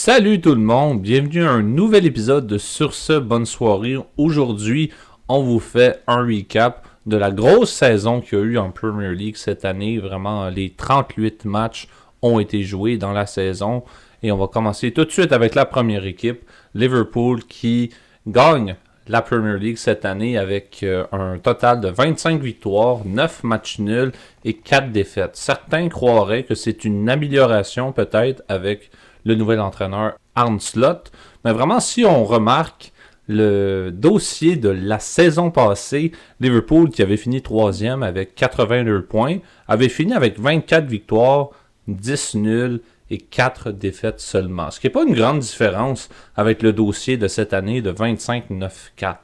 Salut tout le monde, bienvenue à un nouvel épisode de Sur ce, bonne soirée. Aujourd'hui, on vous fait un recap de la grosse saison qu'il y a eu en Premier League cette année. Vraiment, les 38 matchs ont été joués dans la saison. Et on va commencer tout de suite avec la première équipe, Liverpool, qui gagne la Premier League cette année avec un total de 25 victoires, 9 matchs nuls et 4 défaites. Certains croiraient que c'est une amélioration peut-être avec le nouvel entraîneur Arne Slot. Mais vraiment, si on remarque le dossier de la saison passée, Liverpool, qui avait fini 3e avec 82 points, avait fini avec 24 victoires, 10 nuls et 4 défaites seulement. Ce qui n'est pas une grande différence avec le dossier de cette année de 25-9-4.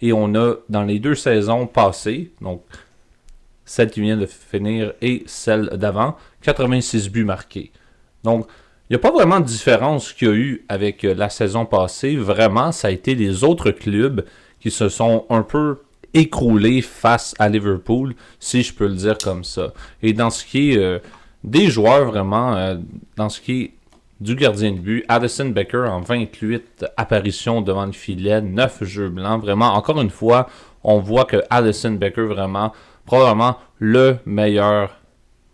Et on a, dans les deux saisons passées, donc celle qui vient de finir et celle d'avant, 86 buts marqués. Donc, il n'y a pas vraiment de différence qu'il y a eu avec la saison passée. Vraiment, ça a été les autres clubs qui se sont un peu écroulés face à Liverpool, si je peux le dire comme ça. Et dans ce qui est des joueurs, vraiment, dans ce qui est du gardien de but, Alisson Becker en 28 apparitions devant le filet, 9 jeux blancs. Vraiment, encore une fois, on voit que Alisson Becker, vraiment, probablement le meilleur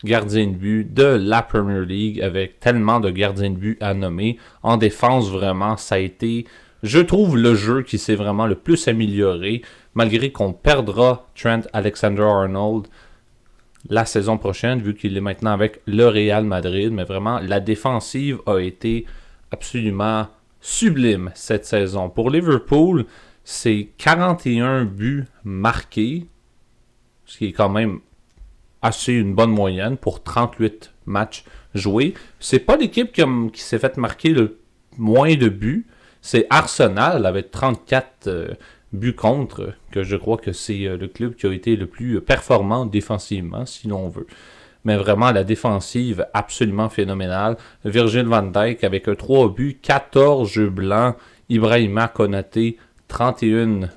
gardien de but de la Premier League avec tellement de gardiens de but à nommer. En défense, vraiment, ça a été, je trouve, le jeu qui s'est vraiment le plus amélioré, malgré qu'on perdra Trent Alexander-Arnold la saison prochaine, vu qu'il est maintenant avec le Real Madrid. Mais vraiment, la défensive a été absolument sublime cette saison. Pour Liverpool, c'est 41 buts marqués, ce qui est quand même assez une bonne moyenne pour 38 matchs joués. C'est pas l'équipe qui s'est fait marquer le moins de buts. C'est Arsenal avec 34 buts contre, que je crois que c'est le club qui a été le plus performant défensivement, si l'on veut. Mais vraiment, la défensive, absolument phénoménale. Virgil van Dijk avec 3 buts, 14 jeux blancs. Ibrahima Konaté, 31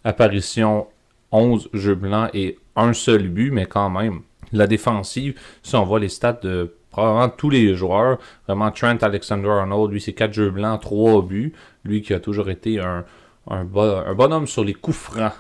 apparitions, 11 jeux blancs et un seul but, mais quand même. La défensive, si on voit les stats de probablement tous les joueurs, vraiment Trent Alexander-Arnold, lui c'est 4 jeux blancs, 3 buts, lui qui a toujours été un bonhomme sur les coups francs.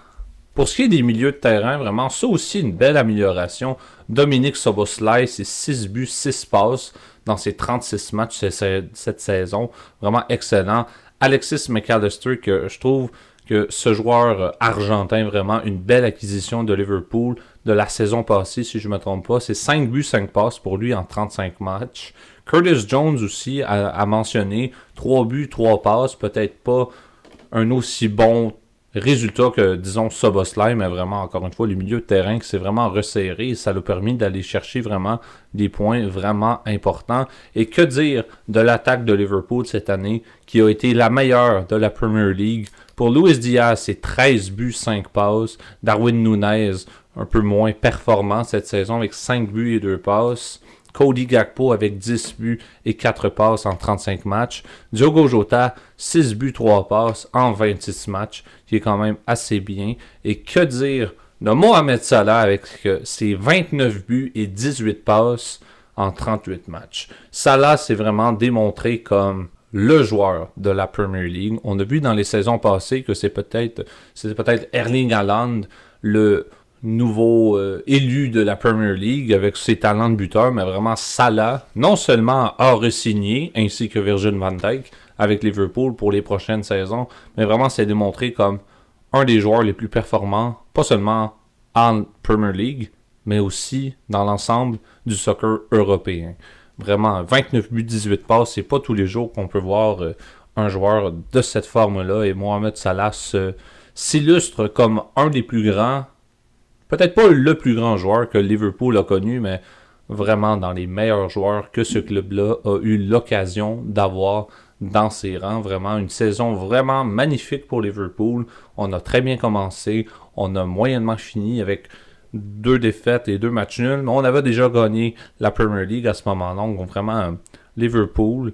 Pour ce qui est des milieux de terrain, vraiment, ça aussi une belle amélioration. Dominique Szoboszlai, c'est 6 buts, 6 passes dans ses 36 matchs cette saison. Vraiment excellent. Alexis McAllister, que je trouve que ce joueur argentin, vraiment une belle acquisition de Liverpool de la saison passée, si je ne me trompe pas. C'est 5 buts, 5 passes pour lui en 35 matchs. Curtis Jones aussi a mentionné 3 buts, 3 passes. Peut-être pas un aussi bon résultat que, disons, Szoboszlai, mais vraiment, encore une fois, le milieu de terrain qui s'est vraiment resserré et ça l'a permis d'aller chercher vraiment des points vraiment importants. Et que dire de l'attaque de Liverpool cette année, qui a été la meilleure de la Premier League. Pour Luis Diaz, c'est 13 buts, 5 passes. Darwin Núñez, un peu moins performant cette saison avec 5 buts et 2 passes. Cody Gakpo avec 10 buts et 4 passes en 35 matchs. Diogo Jota, 6 buts, 3 passes en 26 matchs, qui est quand même assez bien. Et que dire de Mohamed Salah avec ses 29 buts et 18 passes en 38 matchs. Salah s'est vraiment démontré comme le joueur de la Premier League. On a vu dans les saisons passées que c'était peut-être Erling Haaland, le nouveau élu de la Premier League avec ses talents de buteur, mais vraiment Salah, non seulement a re-signé, ainsi que Virgil van Dijk avec Liverpool pour les prochaines saisons, mais vraiment s'est démontré comme un des joueurs les plus performants, pas seulement en Premier League, mais aussi dans l'ensemble du soccer européen. Vraiment, 29 buts, 18 passes, c'est pas tous les jours qu'on peut voir un joueur de cette forme-là, et Mohamed Salah s'illustre comme un des plus grands, peut-être pas le plus grand joueur que Liverpool a connu, mais vraiment dans les meilleurs joueurs que ce club-là a eu l'occasion d'avoir dans ses rangs. Vraiment une saison vraiment magnifique pour Liverpool. On a très bien commencé, on a moyennement fini avec 2 défaites et 2 matchs nuls, mais on avait déjà gagné la Premier League à ce moment-là. Donc vraiment, Liverpool,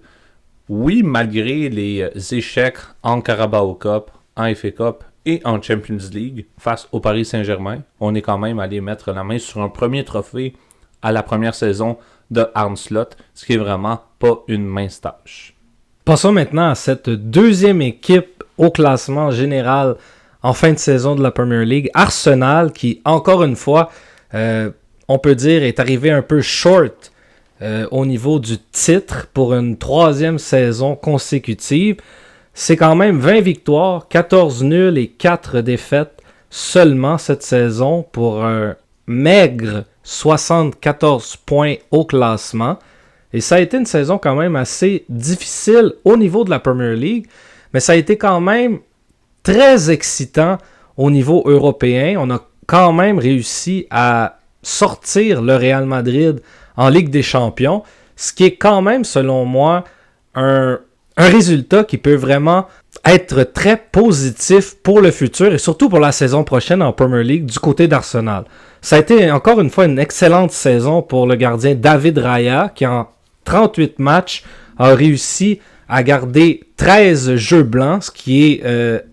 oui, malgré les échecs en Carabao Cup, en FA Cup et en Champions League face au Paris Saint-Germain, on est quand même allé mettre la main sur un premier trophée à la première saison de Arne Slot, ce qui est vraiment pas une mince tâche. Passons maintenant à cette deuxième équipe au classement général en fin de saison de la Premier League, Arsenal, qui, encore une fois, on peut dire, est arrivé un peu short au niveau du titre pour une troisième saison consécutive. C'est quand même 20 victoires, 14 nuls et 4 défaites seulement cette saison pour un maigre 74 points au classement. Et ça a été une saison quand même assez difficile au niveau de la Premier League, mais ça a été quand même très excitant au niveau européen. On a quand même réussi à sortir le Real Madrid en Ligue des Champions, ce qui est quand même, selon moi, un résultat qui peut vraiment être très positif pour le futur et surtout pour la saison prochaine en Premier League du côté d'Arsenal. Ça a été encore une fois une excellente saison pour le gardien David Raya qui en 38 matchs a réussi à garder 13 jeux blancs, ce qui est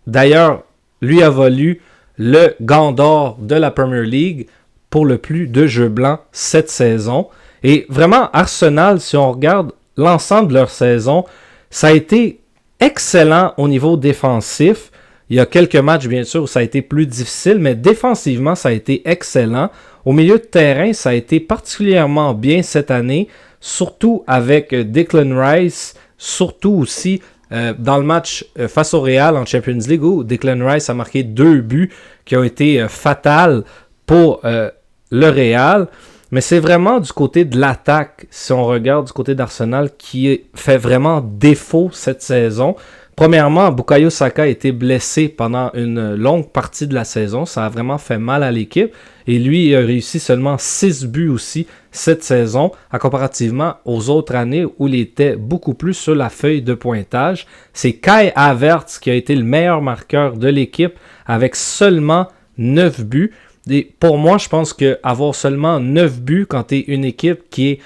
d'ailleurs lui a valu le gant d'or de la Premier League pour le plus de jeux blancs cette saison. Et vraiment, Arsenal, si on regarde l'ensemble de leur saison, ça a été excellent au niveau défensif. Il y a quelques matchs, bien sûr, où ça a été plus difficile, mais défensivement, ça a été excellent. Au milieu de terrain, ça a été particulièrement bien cette année, surtout avec Declan Rice, surtout aussi dans le match face au Real en Champions League, où Declan Rice a marqué 2 buts qui ont été fatals pour le Real. Mais c'est vraiment du côté de l'attaque, si on regarde du côté d'Arsenal, qui fait vraiment défaut cette saison. Premièrement, Bukayo Saka a été blessé pendant une longue partie de la saison. Ça a vraiment fait mal à l'équipe. Et lui, il a réussi seulement 6 buts aussi cette saison, comparativement aux autres années où il était beaucoup plus sur la feuille de pointage. C'est Kai Havertz qui a été le meilleur marqueur de l'équipe avec seulement 9 buts. Et pour moi, je pense qu'avoir seulement 9 buts quand tu es une équipe qui est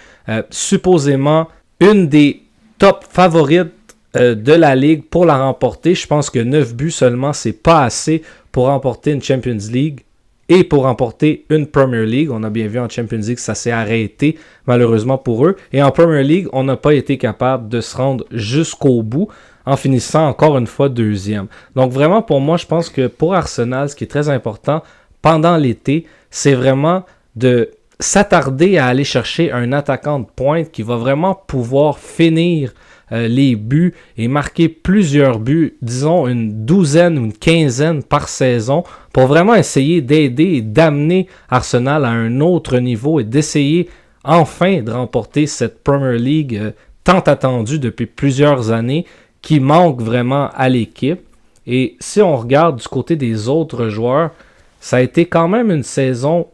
supposément une des top favorites de la Ligue pour la remporter, je pense que 9 buts seulement, c'est pas assez pour remporter une Champions League et pour remporter une Premier League. On a bien vu en Champions League, ça s'est arrêté malheureusement pour eux. Et en Premier League, on n'a pas été capable de se rendre jusqu'au bout en finissant encore une fois deuxième. Donc vraiment, pour moi, je pense que pour Arsenal, ce qui est très important pendant l'été, c'est vraiment de s'attarder à aller chercher un attaquant de pointe qui va vraiment pouvoir finir les buts et marquer plusieurs buts, disons une douzaine ou une quinzaine par saison, pour vraiment essayer d'aider et d'amener Arsenal à un autre niveau et d'essayer enfin de remporter cette Premier League tant attendue depuis plusieurs années, qui manque vraiment à l'équipe. Et si on regarde du côté des autres joueurs, ça a été quand même une saison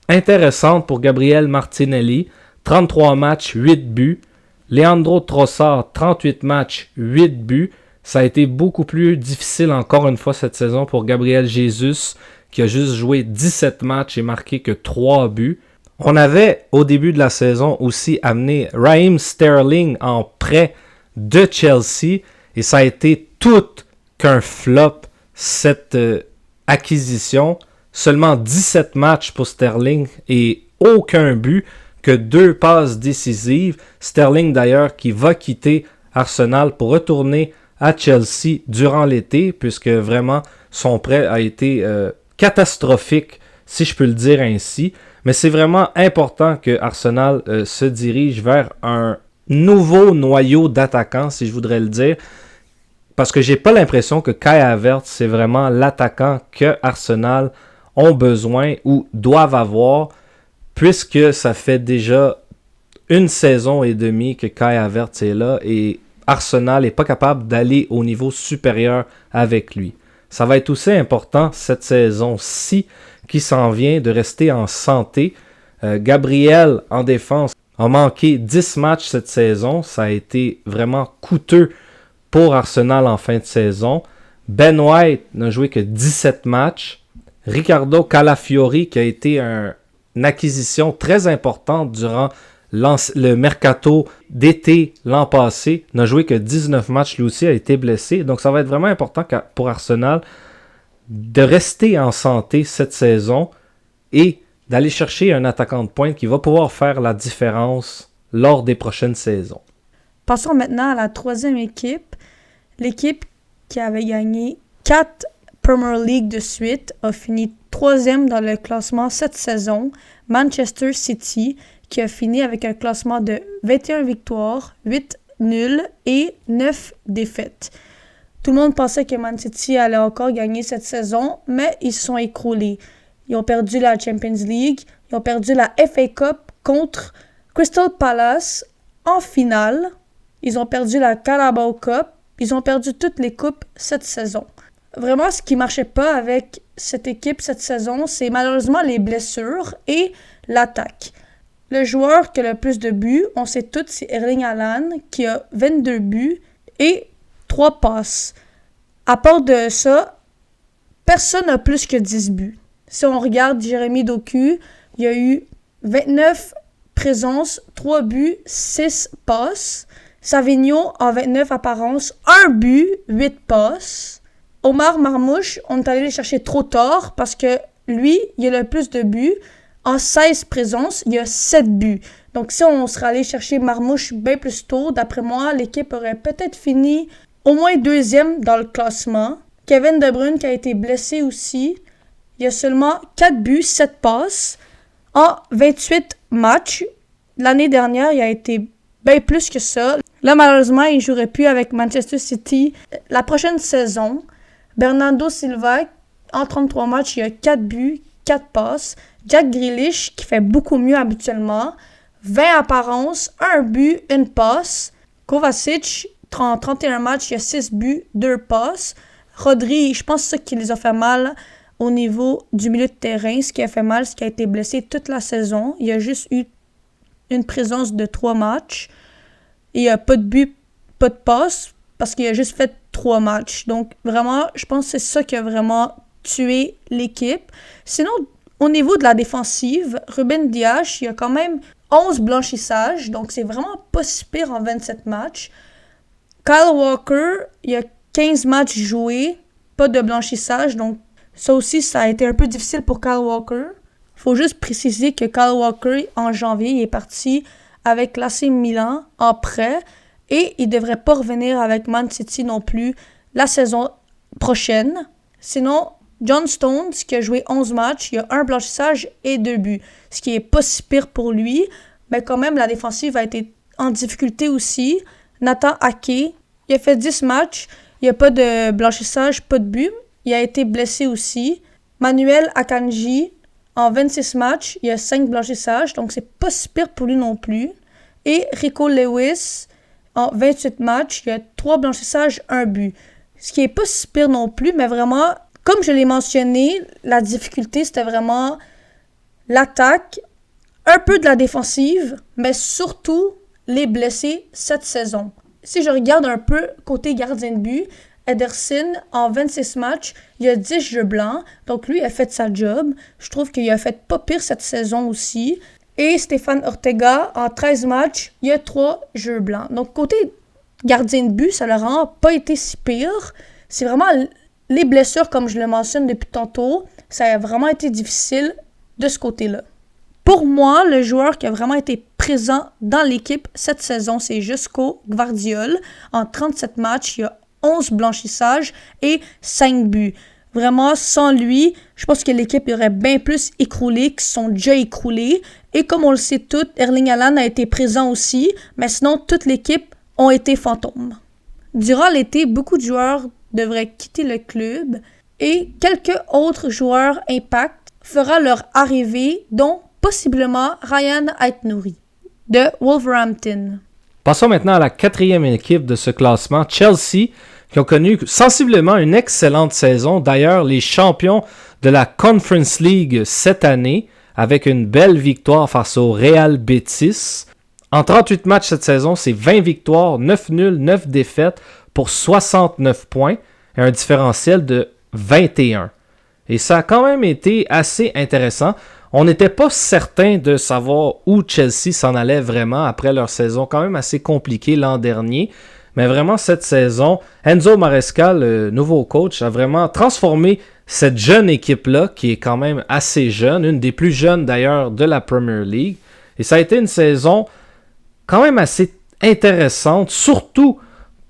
intéressante pour Gabriel Martinelli. 33 matchs, 8 buts. Leandro Trossard, 38 matchs, 8 buts. Ça a été beaucoup plus difficile encore une fois cette saison pour Gabriel Jesus, qui a juste joué 17 matchs et marqué que 3 buts. On avait au début de la saison aussi amené Raheem Sterling en prêt de Chelsea. Et ça a été tout qu'un flop cette acquisition. Seulement 17 matchs pour Sterling et aucun but, que 2 passes décisives. Sterling d'ailleurs qui va quitter Arsenal pour retourner à Chelsea durant l'été, puisque vraiment son prêt a été catastrophique, si je peux le dire ainsi. Mais c'est vraiment important que Arsenal se dirige vers un nouveau noyau d'attaquants, si je voudrais le dire. Parce que j'ai pas l'impression que Kai Havertz, c'est vraiment l'attaquant que Arsenal ont besoin ou doivent avoir, puisque ça fait déjà une saison et demie que Kai Havertz est là et Arsenal n'est pas capable d'aller au niveau supérieur avec lui. Ça va être aussi important cette saison-ci qui s'en vient de rester en santé. Gabriel en défense a manqué 10 matchs cette saison. Ça a été vraiment coûteux pour Arsenal en fin de saison. Ben White n'a joué que 17 matchs. Ricardo Calafiori, qui a été une acquisition très importante durant le mercato d'été l'an passé, n'a joué que 19 matchs, lui aussi a été blessé. Donc ça va être vraiment important pour Arsenal de rester en santé cette saison et d'aller chercher un attaquant de pointe qui va pouvoir faire la différence lors des prochaines saisons. Passons maintenant à la troisième équipe. L'équipe qui avait gagné 4 Premier League de suite a fini troisième dans le classement cette saison. Manchester City, qui a fini avec un classement de 21 victoires, 8 nuls et 9 défaites. Tout le monde pensait que Man City allait encore gagner cette saison, mais ils se sont écroulés. Ils ont perdu la Champions League, ils ont perdu la FA Cup contre Crystal Palace en finale. Ils ont perdu la Carabao Cup, ils ont perdu toutes les coupes cette saison. Vraiment, ce qui marchait pas avec cette équipe cette saison, c'est malheureusement les blessures et l'attaque. Le joueur qui a le plus de buts, on sait tous, c'est Erling Haaland, qui a 22 buts et 3 passes. À part de ça, personne n'a plus que 10 buts. Si on regarde Jérémy Doku, il y a eu 29 présences, 3 buts, 6 passes. Savigno, en 29 apparences, 1 but, 8 passes. Omar Marmouche, on est allé le chercher trop tard parce que lui, il a le plus de buts. En 16 présences, il y a 7 buts. Donc si on serait allé chercher Marmouche bien plus tôt, d'après moi, l'équipe aurait peut-être fini au moins deuxième dans le classement. Kevin De Bruyne qui a été blessé aussi. Il y a seulement 4 buts, 7 passes en 28 matchs. L'année dernière, il a été bien plus que ça. Là, malheureusement, il ne jouerait plus avec Manchester City la prochaine saison. Bernardo Silva, en 33 matchs, il a 4 buts, 4 passes. Jack Grealish, qui fait beaucoup mieux habituellement. 20 apparences, 1 but, 1 passe. Kovacic, en 31 matchs, il a 6 buts, 2 passes. Rodri, je pense que c'est ça qui les a fait mal au niveau du milieu de terrain. Ce qui a fait mal, c'est qu'il a été blessé toute la saison. Il a juste eu une présence de 3 matchs. Il n'y a pas de but, pas de passe, parce qu'il a juste fait 3 matchs. Donc, vraiment, je pense que c'est ça qui a vraiment tué l'équipe. Sinon, au niveau de la défensive, Ruben Dias, il y a quand même 11 blanchissages, donc c'est vraiment pas si pire en 27 matchs. Kyle Walker, il y a 15 matchs joués, pas de blanchissage, donc ça aussi, ça a été un peu difficile pour Kyle Walker. Faut juste préciser que Kyle Walker, en janvier, il est parti avec l'AC Milan en prêt et il devrait pas revenir avec Man City non plus la saison prochaine. Sinon, John Stones, qui a joué 11 matchs, il a 1 blanchissage et 2 buts. Ce qui est pas si pire pour lui, mais quand même, la défensive a été en difficulté aussi. Nathan Ake, il a fait 10 matchs, il n'y a pas de blanchissage, pas de but. Il a été blessé aussi. Manuel Akanji, en 26 matchs, il y a 5 blanchissages, donc c'est pas si pire pour lui non plus. Et Rico Lewis, en 28 matchs, il y a 3 blanchissages, 1 but. Ce qui est pas si pire non plus, mais vraiment, comme je l'ai mentionné, la difficulté, c'était vraiment l'attaque, un peu de la défensive, mais surtout les blessés cette saison. Si je regarde un peu côté gardien de but, Ederson, en 26 matchs, il a 10 jeux blancs. Donc lui, il a fait sa job. Je trouve qu'il a fait pas pire cette saison aussi. Et Stéphane Ortega, en 13 matchs, il a 3 jeux blancs. Donc côté gardien de but, ça leur a pas été si pire. C'est vraiment les blessures, comme je le mentionne depuis tantôt. Ça a vraiment été difficile de ce côté-là. Pour moi, le joueur qui a vraiment été présent dans l'équipe cette saison, c'est Joško Gvardiol. En 37 matchs, il a 11 blanchissages et 5 buts. Vraiment, sans lui, je pense que l'équipe aurait bien plus écroulé, qui sont déjà écroulés. Et comme on le sait tous, Erling Haaland a été présent aussi, mais sinon, toute l'équipe ont été fantômes. Durant l'été, beaucoup de joueurs devraient quitter le club et quelques autres joueurs impact fera leur arrivée, dont possiblement Ryan Aït-Nouri de Wolverhampton. Passons maintenant à la 4e équipe de ce classement, Chelsea, qui ont connu sensiblement une excellente saison. D'ailleurs, les champions de la Conference League cette année, avec une belle victoire face au Real Betis. En 38 matchs cette saison, c'est 20 victoires, 9 nuls, 9 défaites pour 69 points et un différentiel de 21. Et ça a quand même été assez intéressant. On n'était pas certain de savoir où Chelsea s'en allait vraiment après leur saison quand même assez compliquée l'an dernier. Mais vraiment, cette saison, Enzo Maresca, le nouveau coach, a vraiment transformé cette jeune équipe-là, qui est quand même assez jeune, une des plus jeunes d'ailleurs de la Premier League. Et ça a été une saison quand même assez intéressante, surtout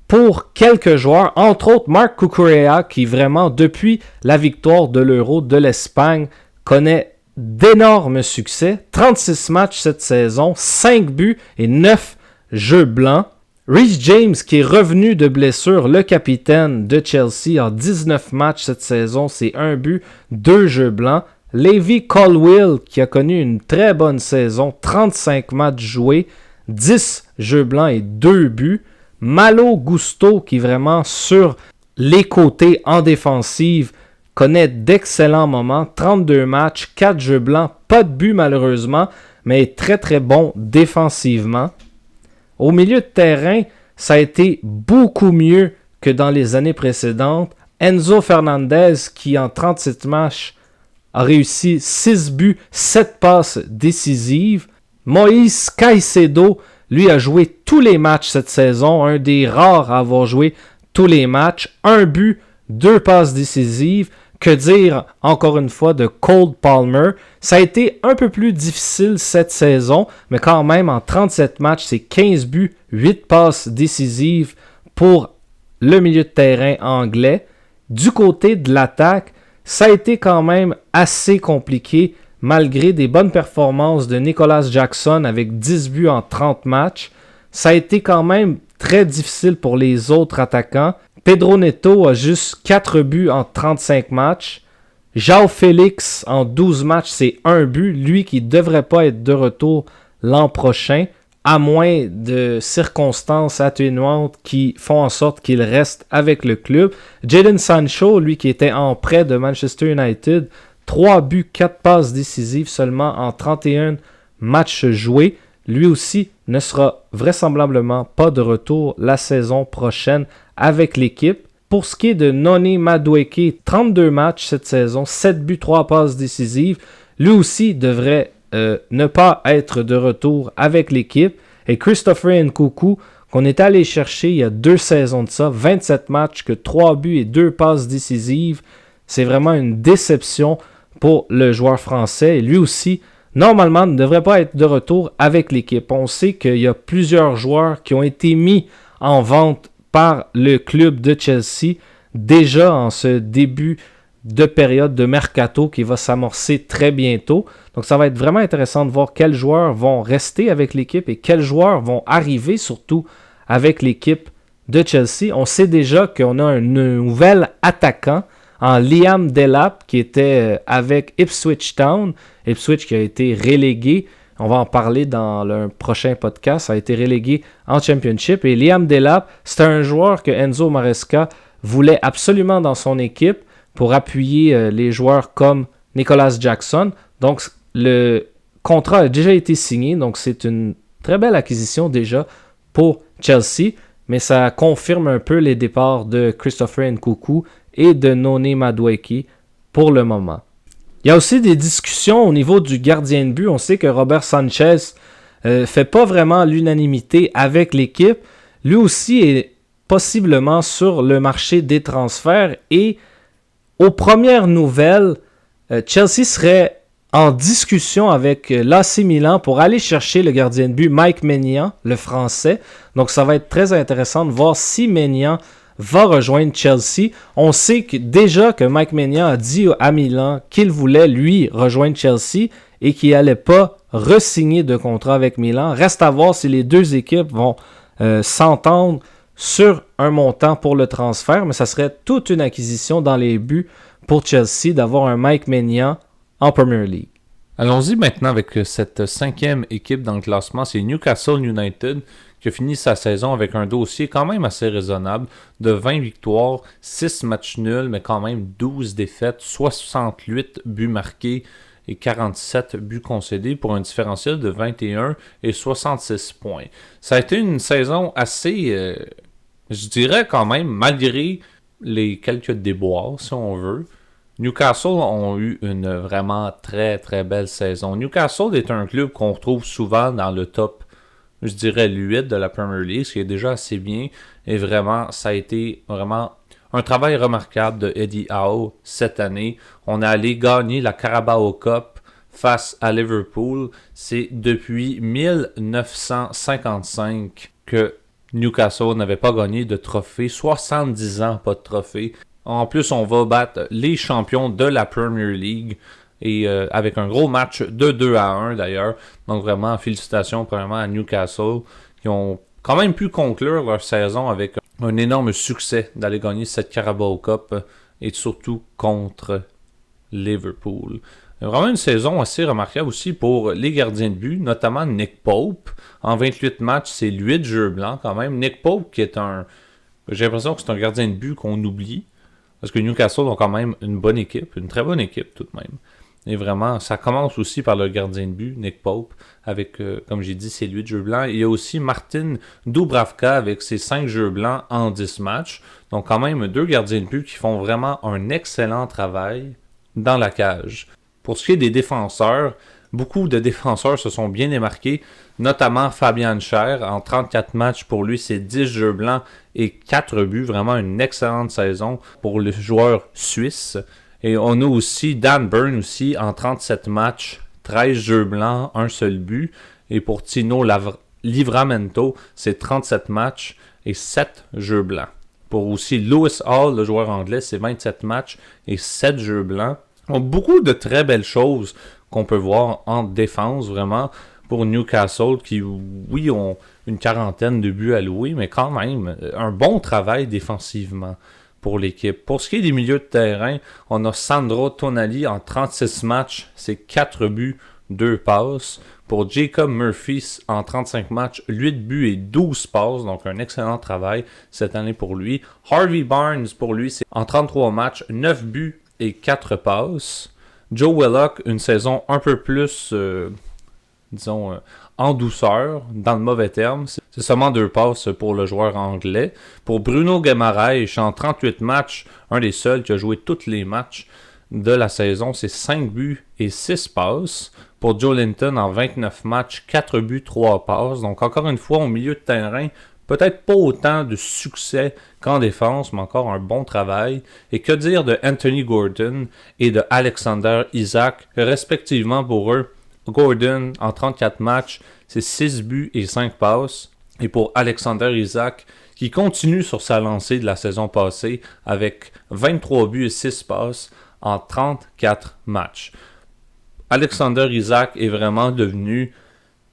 pour quelques joueurs, entre autres Marc Cucurella, qui vraiment, depuis la victoire de l'Euro de l'Espagne, connaît d'énormes succès. 36 matchs cette saison, 5 buts et 9 jeux blancs. Reece James, qui est revenu de blessure, le capitaine de Chelsea, en 19 matchs cette saison, c'est 1 but, 2 jeux blancs. Levi Colwill, qui a connu une très bonne saison, 35 matchs joués, 10 jeux blancs et 2 buts. Malo Gusto, qui vraiment sur les côtés en défensive, connaît d'excellents moments, 32 matchs, 4 jeux blancs, pas de but malheureusement, mais est très très bon défensivement. Au milieu de terrain, ça a été beaucoup mieux que dans les années précédentes. Enzo Fernandez, qui en 37 matchs a réussi 6 buts, 7 passes décisives. Moïse Caicedo, lui, a joué tous les matchs cette saison, un des rares à avoir joué tous les matchs. 1 but, 2 passes décisives. Que dire, encore une fois, de Cole Palmer? Ça a été un peu plus difficile cette saison, mais quand même, en 37 matchs, c'est 15 buts, 8 passes décisives pour le milieu de terrain anglais. Du côté de l'attaque, ça a été quand même assez compliqué, malgré des bonnes performances de Nicolas Jackson avec 10 buts en 30 matchs. Ça a été quand même très difficile pour les autres attaquants. Pedro Neto a juste 4 buts en 35 matchs. João Félix, en 12 matchs, c'est 1 but. Lui qui ne devrait pas être de retour l'an prochain, à moins de circonstances atténuantes qui font en sorte qu'il reste avec le club. Jadon Sancho, lui qui était en prêt de Manchester United, 3 buts, 4 passes décisives seulement en 31 matchs joués. Lui aussi ne sera vraisemblablement pas de retour la saison prochaine avec l'équipe. Pour ce qui est de Noni Madueke, 32 matchs cette saison, 7 buts, 3 passes décisives. Lui aussi devrait ne pas être de retour avec l'équipe. Et Christopher Nkunku, qu'on est allé chercher il y a 2 saisons de ça, 27 matchs, que 3 buts et 2 passes décisives. C'est vraiment une déception pour le joueur français. Et lui aussi, normalement, ne devrait pas être de retour avec l'équipe. On sait qu'il y a plusieurs joueurs qui ont été mis en vente par le club de Chelsea déjà en ce début de période de mercato qui va s'amorcer très bientôt. Donc ça va être vraiment intéressant de voir quels joueurs vont rester avec l'équipe et quels joueurs vont arriver surtout avec l'équipe de Chelsea. On sait déjà qu'on a un nouvel attaquant en Liam Delap qui était avec Ipswich Town. Ipswich qui a été relégué. On va en parler dans le prochain podcast. Ça a été relégué en Championship. Et Liam Delap, c'est un joueur que Enzo Maresca voulait absolument dans son équipe pour appuyer les joueurs comme Nicolas Jackson. Donc, le contrat a déjà été signé. Donc, c'est une très belle acquisition déjà pour Chelsea. Mais ça confirme un peu les départs de Christopher Nkunku et de Noni Madueke pour le moment. Il y a aussi des discussions au niveau du gardien de but. On sait que Robert Sanchez fait pas vraiment l'unanimité avec l'équipe. Lui aussi est possiblement sur le marché des transferts. Et aux premières nouvelles, Chelsea serait en discussion avec l'AC Milan pour aller chercher le gardien de but Mike Maignan, le français. Donc ça va être très intéressant de voir si Maignan va rejoindre Chelsea. On sait déjà que Mike Maignan a dit à Milan qu'il voulait, lui, rejoindre Chelsea et qu'il n'allait pas re-signer de contrat avec Milan. Reste à voir si les deux équipes vont s'entendre sur un montant pour le transfert, mais ça serait toute une acquisition dans les buts pour Chelsea d'avoir un Mike Maignan en Premier League. Allons-y maintenant avec cette 5e équipe dans le classement. C'est Newcastle United qui a fini sa saison avec un dossier quand même assez raisonnable de 20 victoires, 6 matchs nuls, mais quand même 12 défaites, 68 buts marqués et 47 buts concédés pour un différentiel de 21 et 66 points. Ça a été une saison assez, je dirais quand même, malgré les quelques déboires, si on veut, Newcastle ont eu une vraiment très très belle saison. Newcastle est un club qu'on retrouve souvent dans le top, je dirais le 8 de la Premier League, ce qui est déjà assez bien. Et vraiment, ça a été vraiment un travail remarquable de Eddie Howe cette année. On est allé gagner la Carabao Cup face à Liverpool. C'est depuis 1955 que Newcastle n'avait pas gagné de trophée. 70 ans, pas de trophée. En plus, on va battre les champions de la Premier League. Et avec un gros match de 2-1 d'ailleurs. Donc vraiment, félicitations premièrement à Newcastle qui ont quand même pu conclure leur saison avec un énorme succès d'aller gagner cette Carabao Cup et surtout contre Liverpool. Vraiment une saison assez remarquable aussi pour les gardiens de but, notamment Nick Pope. En 28 matchs, c'est 8 jeux blancs quand même. Nick Pope qui est j'ai l'impression que c'est un gardien de but qu'on oublie. Parce que Newcastle ont quand même une bonne équipe, une très bonne équipe tout de même. Et vraiment, ça commence aussi par le gardien de but, Nick Pope, avec, comme j'ai dit, ses 8 jeux blancs. Il y a aussi Martin Dubravka avec ses 5 jeux blancs en 10 matchs. Donc quand même 2 gardiens de but qui font vraiment un excellent travail dans la cage. Pour ce qui est des défenseurs, beaucoup de défenseurs se sont bien démarqués, notamment Fabian Schär. En 34 matchs, pour lui, c'est 10 jeux blancs et 4 buts. Vraiment une excellente saison pour le joueur suisse. Et on a aussi Dan Burn aussi en 37 matchs, 13 jeux blancs, un seul but. Et pour Tino Livramento, c'est 37 matchs et 7 jeux blancs. Pour aussi Lewis Hall, le joueur anglais, c'est 27 matchs et 7 jeux blancs. Donc, beaucoup de très belles choses qu'on peut voir en défense, vraiment, pour Newcastle, qui, oui, ont une quarantaine de buts alloués, mais quand même, un bon travail défensivement pour l'équipe. Pour ce qui est des milieux de terrain, on a Sandro Tonali en 36 matchs, c'est 4 buts, 2 passes. Pour Jacob Murphy, en 35 matchs, 8 buts et 12 passes, donc un excellent travail cette année pour lui. Harvey Barnes, pour lui, c'est en 33 matchs, 9 buts et 4 passes. Joe Willock, une saison un peu plus, en douceur, dans le mauvais terme. C'est seulement 2 passes pour le joueur anglais. Pour Bruno Guimaraes, en 38 matchs, un des seuls qui a joué tous les matchs de la saison, c'est 5 buts et 6 passes. Pour Joe Linton, en 29 matchs, 4 buts, 3 passes. Donc encore une fois, au milieu de terrain, peut-être pas autant de succès qu'en défense, mais encore un bon travail. Et que dire de Anthony Gordon et de Alexander Isak, respectivement pour eux. Gordon, en 34 matchs, c'est 6 buts et 5 passes. Et pour Alexander Isak, qui continue sur sa lancée de la saison passée avec 23 buts et 6 passes en 34 matchs. Alexander Isak est vraiment devenu,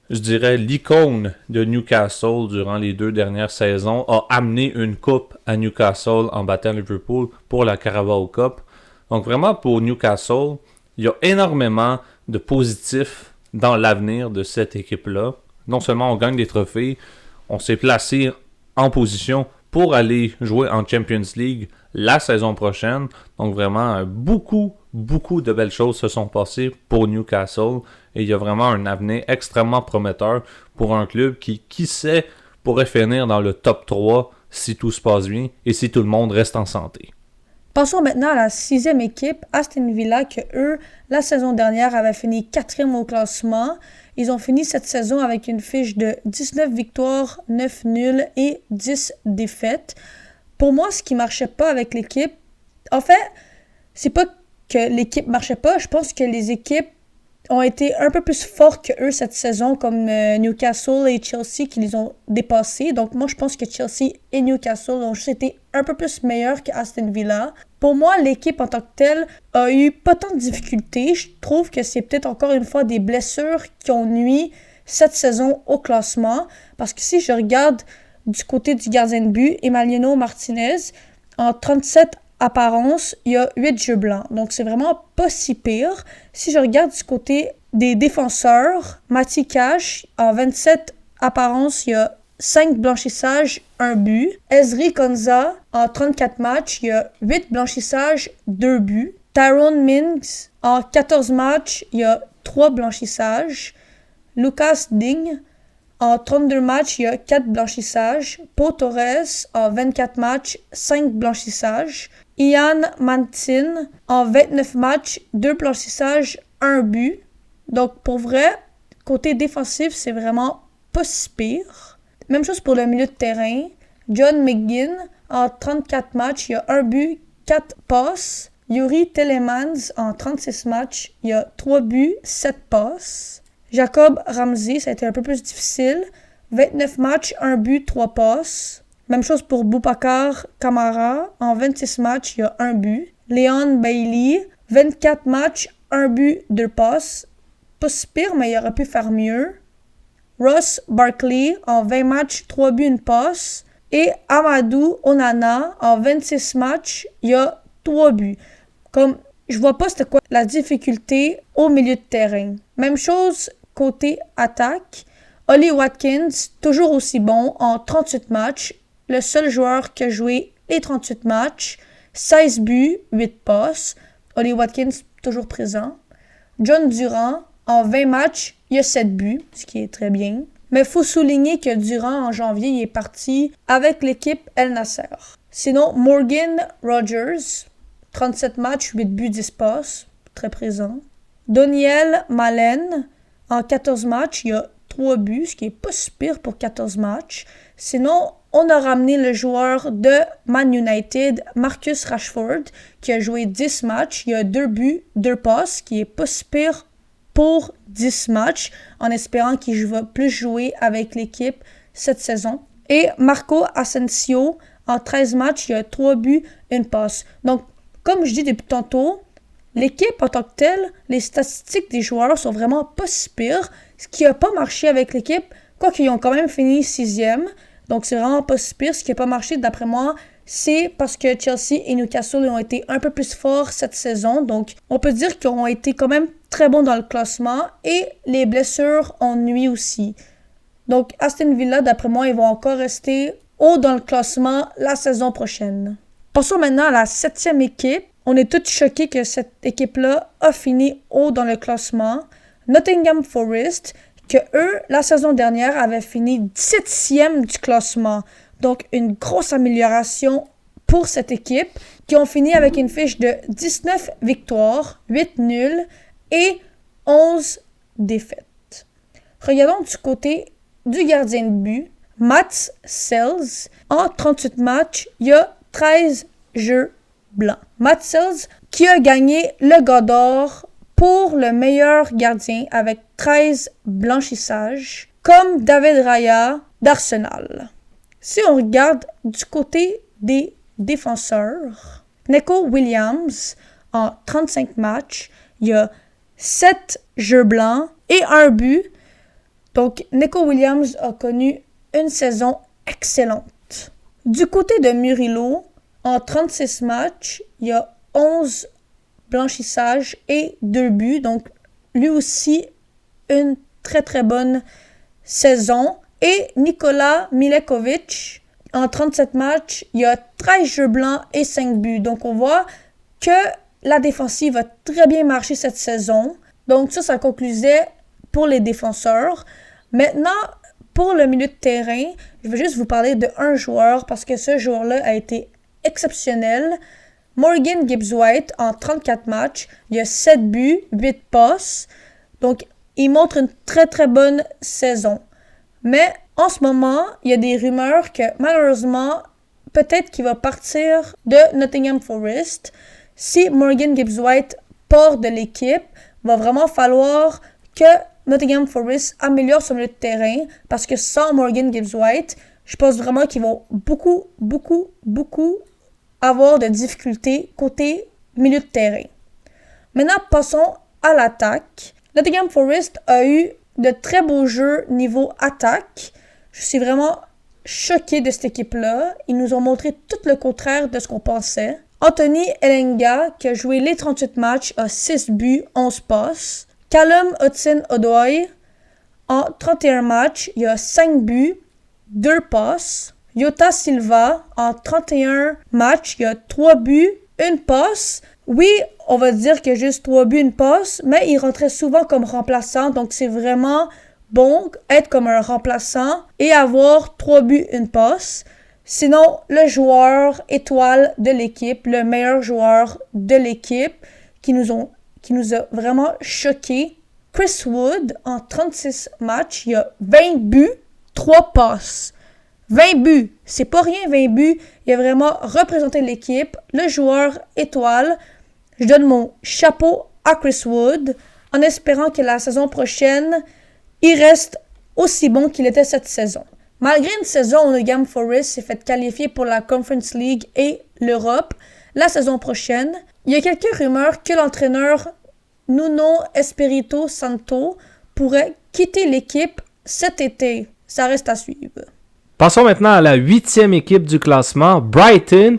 je dirais, l'icône de Newcastle durant les 2 dernières saisons, a amené une coupe à Newcastle en battant Liverpool pour la Carabao Cup. Donc vraiment pour Newcastle, il y a énormément de positifs dans l'avenir de cette équipe-là. Non seulement on gagne des trophées, on s'est placé en position pour aller jouer en Champions League la saison prochaine. Donc vraiment, beaucoup de belles choses se sont passées pour Newcastle. Et il y a vraiment un avenir extrêmement prometteur pour un club qui sait, pourrait finir dans le top 3 si tout se passe bien et si tout le monde reste en santé. Passons maintenant à la 6e équipe, Aston Villa, que eux, la saison dernière, avaient fini 4e au classement. Ils ont fini cette saison avec une fiche de 19 victoires, 9 nuls et 10 défaites. Pour moi, ce qui marchait pas avec l'équipe, en fait, c'est pas que l'équipe marchait pas, je pense que les équipes ont été un peu plus forts que eux cette saison, comme Newcastle et Chelsea qui les ont dépassés. Donc moi, je pense que Chelsea et Newcastle ont juste été un peu plus meilleurs qu'Aston Villa. Pour moi, l'équipe en tant que telle a eu pas tant de difficultés. Je trouve que c'est peut-être encore une fois des blessures qui ont nui cette saison au classement. Parce que si je regarde du côté du gardien de but, Emiliano Martinez, en 37 apparences, il y a 8 jeux blancs. Donc, c'est vraiment pas si pire. Si je regarde du côté des défenseurs, Matty Cash, en 27 apparences, il y a 5 blanchissages, 1 but. Ezri Konsa, en 34 matchs, il y a 8 blanchissages, 2 buts. Tyrone Mings, en 14 matchs, il y a 3 blanchissages. Lucas Digne, en 32 matchs, il y a 4 blanchissages. Pau Torres, en 24 matchs, 5 blanchissages. Ian Martin, en 29 matchs, 2 blanchissages, 1 but. Donc, pour vrai, côté défensif, c'est vraiment pas si pire. Même chose pour le milieu de terrain. John McGinn, en 34 matchs, il y a 1 but, 4 passes. Yuri Telemans, en 36 matchs, il y a 3 buts, 7 passes. Jacob Ramsey, ça a été un peu plus difficile. 29 matchs, 1 but, 3 passes. Même chose pour Boubacar Kamara. En 26 matchs, il y a 1 but. Leon Bailey, 24 matchs, 1 but, 2 passes. Pas si pire, mais il aurait pu faire mieux. Ross Barkley, en 20 matchs, 3 buts, 1 passe. Et Amadou Onana, en 26 matchs, il y a 3 buts. Comme, je vois pas c'était quoi la difficulté au milieu de terrain. Même chose côté attaque. Ollie Watkins, toujours aussi bon, en 38 matchs. Le seul joueur qui a joué les 38 matchs. 16 buts, 8 passes. Ollie Watkins, toujours présent. John Durant, en 20 matchs, il y a 7 buts, ce qui est très bien. Mais il faut souligner que Durant, en janvier, il est parti avec l'équipe El Nasser. Sinon, Morgan Rogers, 37 matchs, 8 buts, 10 passes, très présent. Doniel Malen, en 14 matchs, il y a 3 buts, ce qui est pas si pire pour 14 matchs. Sinon, on a ramené le joueur de Man United, Marcus Rashford, qui a joué 10 matchs. Il y a 2 buts, 2 passes, ce qui est pas si pire pour 10 matchs, en espérant qu'il va plus jouer avec l'équipe cette saison. Et Marco Asensio, en 13 matchs, il y a 3 buts, 1 passe. Donc, comme je dis depuis tantôt, l'équipe en tant que telle, les statistiques des joueurs sont vraiment pas si pires. Ce qui n'a pas marché avec l'équipe, quoiqu'ils ont quand même fini 6e. Donc, c'est vraiment pas si pire. Ce qui n'a pas marché, d'après moi, c'est parce que Chelsea et Newcastle ont été un peu plus forts cette saison. Donc, on peut dire qu'ils ont été quand même très bons dans le classement et les blessures ont nuit aussi. Donc, Aston Villa, d'après moi, ils vont encore rester haut dans le classement la saison prochaine. Passons maintenant à la 7e équipe. On est tous choqués que cette équipe-là a fini haut dans le classement. Nottingham Forest, que eux, la saison dernière, avaient fini 17e du classement. Donc, une grosse amélioration pour cette équipe, qui ont fini avec une fiche de 19 victoires, 8 nuls et 11 défaites. Regardons du côté du gardien de but, Mats Sells. En 38 matchs, il y a 13 jeux blancs. Mats Sells, qui a gagné le Godor pour le meilleur gardien avec 13 blanchissages, comme David Raya d'Arsenal. Si on regarde du côté des défenseurs, Neco Williams, en 35 matchs, il y a 7 jeux blancs et 1 but. Donc, Neco Williams a connu une saison excellente. Du côté de Murillo, en 36 matchs, il y a 11 blanchissages et 2 buts. Donc, lui aussi, une très très bonne saison. Et Nikola Milekovic, en 37 matchs, il y a 13 jeux blancs et 5 buts. Donc, on voit que la défensive a très bien marché cette saison. Donc, ça conclusait pour les défenseurs. Maintenant, pour le milieu de terrain, je vais juste vous parler de un joueur parce que ce joueur-là a été exceptionnel. Morgan Gibbs-White, en 34 matchs, il y a 7 buts, 8 passes. Donc, il montre une très très bonne saison. Mais en ce moment, il y a des rumeurs que malheureusement, peut-être qu'il va partir de Nottingham Forest. Si Morgan Gibbs-White part de l'équipe, il va vraiment falloir que Nottingham Forest améliore son milieu de terrain parce que sans Morgan Gibbs-White, je pense vraiment qu'ils vont beaucoup avoir de difficultés côté milieu de terrain. Maintenant, passons à l'attaque. Nottingham Forest a eu de très beaux jeux niveau attaque. Je suis vraiment choqué de cette équipe-là. Ils nous ont montré tout le contraire de ce qu'on pensait. Anthony Elanga, qui a joué les 38 matchs, a 6 buts, 11 passes. Callum Hudson-Odoi, en 31 matchs, il a 5 buts, 2 passes. Jota Silva, en 31 matchs, il a 3 buts, 1 passe. Oui, on va dire qu'il y a juste 3 buts, 1 passe, mais il rentrait souvent comme remplaçant, donc c'est vraiment bon être comme un remplaçant et avoir 3 buts, 1 passe. Sinon, le joueur étoile de l'équipe, le meilleur joueur de l'équipe qui nous a vraiment choqués, Chris Wood, en 36 matchs, il a 20 buts, 3 passes. 20 buts, c'est pas rien 20 buts, il a vraiment représenté l'équipe, le joueur étoile. Je donne mon chapeau à Chris Wood en espérant que la saison prochaine, il reste aussi bon qu'il était cette saison. Malgré une saison où Nottingham Forest s'est fait qualifier pour la Conference League et l'Europe la saison prochaine, il y a quelques rumeurs que l'entraîneur Nuno Espirito Santo pourrait quitter l'équipe cet été. Ça reste à suivre. Passons maintenant à la 8e équipe du classement, Brighton,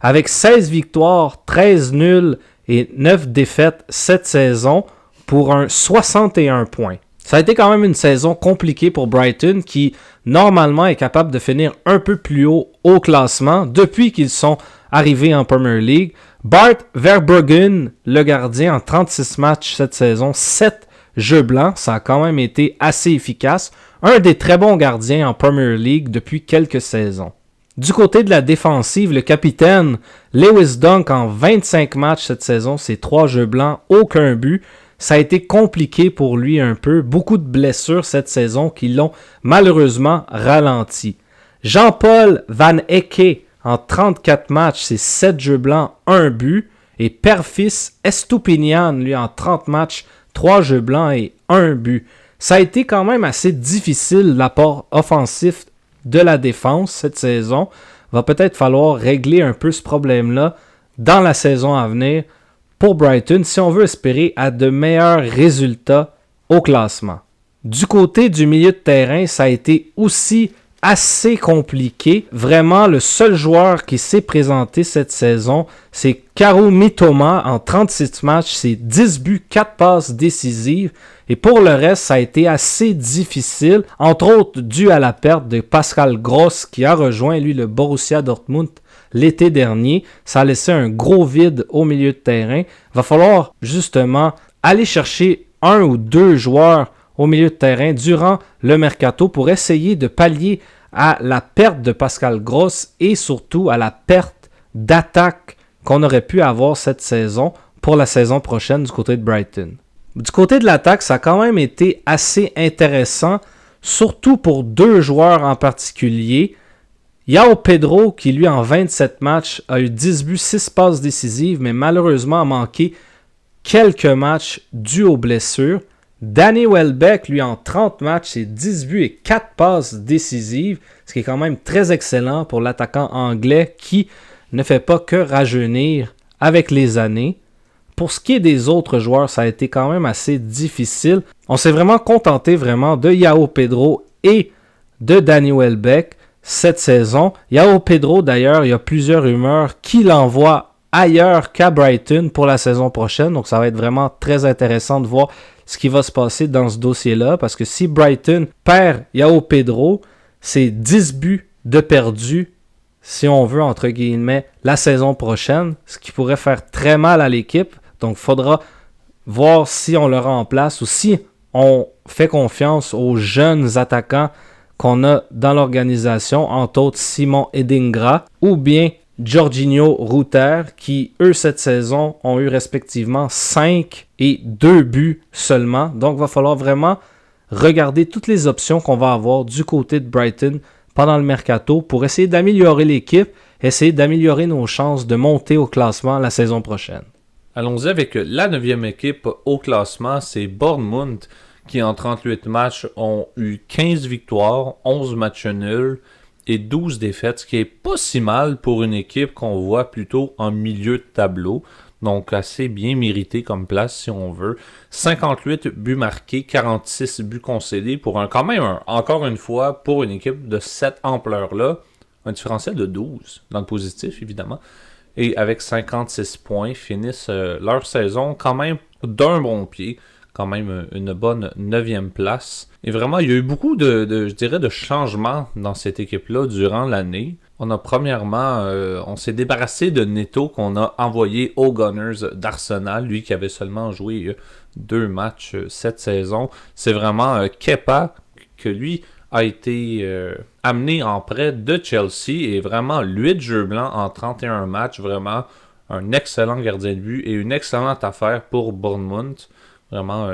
avec 16 victoires, 13 nuls et 9 défaites cette saison pour un 61 points. Ça a été quand même une saison compliquée pour Brighton qui, normalement, est capable de finir un peu plus haut au classement depuis qu'ils sont arrivés en Premier League. Bart Verbruggen, le gardien, en 36 matchs cette saison, 7 jeux blancs. Ça a quand même été assez efficace. Un des très bons gardiens en Premier League depuis quelques saisons. Du côté de la défensive, le capitaine Lewis Dunk en 25 matchs cette saison, c'est 3 jeux blancs, aucun but. Ça a été compliqué pour lui un peu. Beaucoup de blessures cette saison qui l'ont malheureusement ralenti. Jean-Paul Van Ecke en 34 matchs, c'est 7 jeux blancs, 1 but. Et Perfis Estupiñán, lui, en 30 matchs, 3 jeux blancs et 1 but. Ça a été quand même assez difficile l'apport offensif de la défense cette saison. Va peut-être falloir régler un peu ce problème-là dans la saison à venir pour Brighton si on veut espérer à de meilleurs résultats au classement. Du côté du milieu de terrain, ça a été aussi assez compliqué. Vraiment, le seul joueur qui s'est présenté cette saison, c'est Karu Mitoma en 36 matchs. C'est 10 buts, 4 passes décisives. Et pour le reste, ça a été assez difficile, entre autres dû à la perte de Pascal Gross qui a rejoint, lui, le Borussia Dortmund l'été dernier. Ça a laissé un gros vide au milieu de terrain. Il va falloir justement aller chercher 1 ou 2 joueurs au milieu de terrain durant le mercato pour essayer de pallier à la perte de Pascal Gross et surtout à la perte d'attaque qu'on aurait pu avoir cette saison pour la saison prochaine du côté de Brighton. Du côté de l'attaque, ça a quand même été assez intéressant, surtout pour 2 joueurs en particulier. João Pedro, qui lui en 27 matchs a eu 10 buts, 6 passes décisives, mais malheureusement a manqué quelques matchs dus aux blessures. Danny Welbeck, lui, en 30 matchs, c'est 10 buts et 4 passes décisives, ce qui est quand même très excellent pour l'attaquant anglais qui ne fait pas que rajeunir avec les années. Pour ce qui est des autres joueurs, ça a été quand même assez difficile. On s'est vraiment contenté vraiment de João Pedro et de Danny Welbeck cette saison. João Pedro, d'ailleurs, il y a plusieurs rumeurs qui l'envoient ailleurs qu'à Brighton pour la saison prochaine. Donc ça va être vraiment très intéressant de voir ce qui va se passer dans ce dossier-là. Parce que si Brighton perd João Pedro, c'est 10 buts de perdus, si on veut, entre guillemets, la saison prochaine. Ce qui pourrait faire très mal à l'équipe. Donc il faudra voir si on le remplace ou si on fait confiance aux jeunes attaquants qu'on a dans l'organisation, entre autres Simon Edingra ou bien Jorginho Rutter, qui, eux, cette saison, ont eu respectivement 5 et 2 buts seulement. Donc, il va falloir vraiment regarder toutes les options qu'on va avoir du côté de Brighton pendant le mercato pour essayer d'améliorer l'équipe, essayer d'améliorer nos chances de monter au classement la saison prochaine. Allons-y avec la 9e équipe au classement, c'est Bournemouth, qui en 38 matchs ont eu 15 victoires, 11 matchs nuls et 12 défaites, ce qui est pas si mal pour une équipe qu'on voit plutôt en milieu de tableau. Donc assez bien mérité comme place si on veut. 58 buts marqués, 46 buts concédés pour encore une fois, pour une équipe de cette ampleur-là, un différentiel de 12 dans le positif évidemment. Et avec 56 points, finissent leur saison quand même d'un bon pied. Quand même une bonne 9e place. Et vraiment, il y a eu beaucoup de changements dans cette équipe-là durant l'année. On a premièrement, on s'est débarrassé de Neto qu'on a envoyé aux Gunners d'Arsenal, lui qui avait seulement joué 2 matchs cette saison. C'est vraiment Kepa que lui a été amené en prêt de Chelsea et vraiment 8 jeux blancs en 31 matchs. Vraiment un excellent gardien de but et une excellente affaire pour Bournemouth. Vraiment,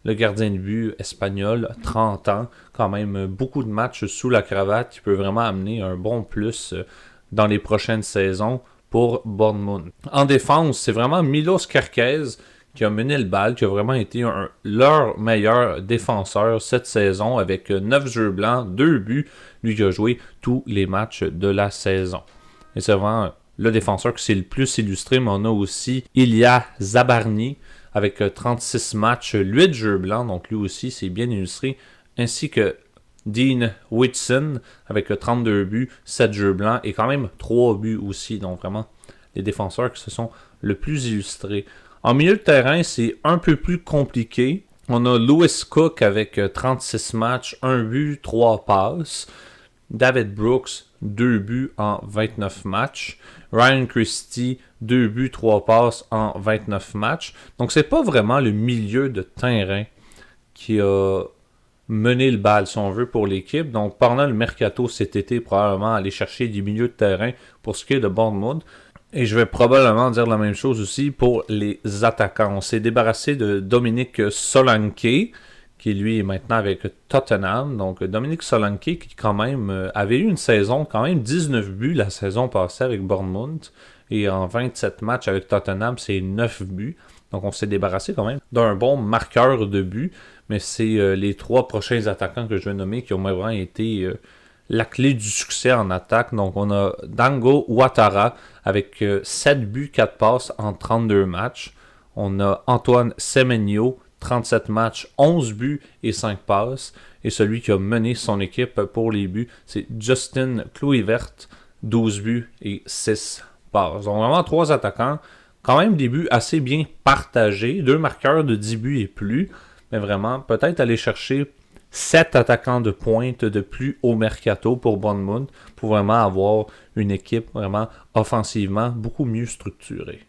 le gardien de but espagnol, 30 ans, quand même beaucoup de matchs sous la cravate qui peut vraiment amener un bon plus dans les prochaines saisons pour Bournemouth. En défense, c'est vraiment Milos Kerkez qui a mené le bal, qui a vraiment été leur meilleur défenseur cette saison avec 9 jeux blancs, 2 buts, lui qui a joué tous les matchs de la saison. Et c'est vraiment le défenseur qui s'est le plus illustré, mais on a aussi Ilya Zabarny avec 36 matchs, 8 jeux blancs, donc lui aussi c'est bien illustré, ainsi que Dean Whitson avec 32 buts, 7 jeux blancs et quand même 3 buts aussi, donc vraiment les défenseurs qui se sont le plus illustrés. En milieu de terrain, c'est un peu plus compliqué. On a Lewis Cook avec 36 matchs, 1 but, 3 passes. David Brooks, 2 buts en 29 matchs. Ryan Christie, 2 buts, 3 passes en 29 matchs. Donc, c'est pas vraiment le milieu de terrain qui a mené le bal, si on veut, pour l'équipe. Donc, pendant le mercato cet été, probablement aller chercher des milieux de terrain pour ce qui est de Bournemouth. Et je vais probablement dire la même chose aussi pour les attaquants. On s'est débarrassé de Dominic Solanke, qui lui est maintenant avec Tottenham. Donc Dominic Solanke qui quand même avait eu une saison, quand même 19 buts la saison passée avec Bournemouth. Et en 27 matchs avec Tottenham, c'est 9 buts. Donc on s'est débarrassé quand même d'un bon marqueur de buts. Mais c'est les 3 prochains attaquants que je vais nommer qui ont vraiment été la clé du succès en attaque. Donc on a Dango Ouattara avec 7 buts, 4 passes en 32 matchs. On a Antoine Semenyo, 37 matchs, 11 buts et 5 passes. Et celui qui a mené son équipe pour les buts, c'est Justin Kluivert, 12 buts et 6 passes. Donc vraiment 3 attaquants, quand même des buts assez bien partagés, 2 marqueurs de 10 buts et plus. Mais vraiment, peut-être aller chercher 7 attaquants de pointe de plus au mercato pour Bournemouth pour vraiment avoir une équipe vraiment offensivement beaucoup mieux structurée.